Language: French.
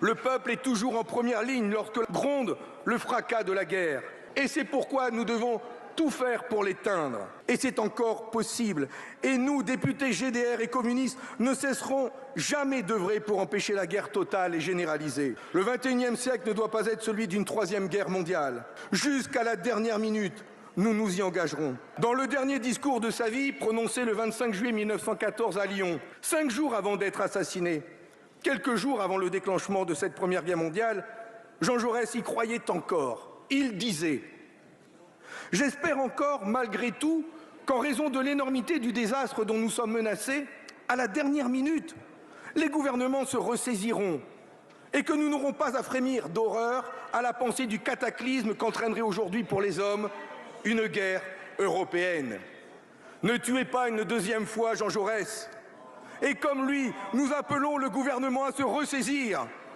Le peuple est toujours en première ligne lorsque gronde le fracas de la guerre. Et c'est pourquoi nous devons tout faire pour l'éteindre. Et c'est encore possible. Et nous, députés GDR et communistes, ne cesserons jamais d'œuvrer pour empêcher la guerre totale et généralisée. Le XXIe siècle ne doit pas être celui d'une troisième guerre mondiale. Jusqu'à la dernière minute, nous nous y engagerons. Dans le dernier discours de sa vie, prononcé le 25 juillet 1914 à Lyon, 5 jours avant d'être assassiné, quelques jours avant le déclenchement de cette première guerre mondiale, Jean Jaurès y croyait encore. Il disait « J'espère encore, malgré tout, qu'en raison de l'énormité du désastre dont nous sommes menacés, à la dernière minute, les gouvernements se ressaisiront et que nous n'aurons pas à frémir d'horreur à la pensée du cataclysme qu'entraînerait aujourd'hui pour les hommes une guerre européenne. Ne tuez pas une deuxième fois Jean Jaurès. Et comme lui, nous appelons le gouvernement à se ressaisir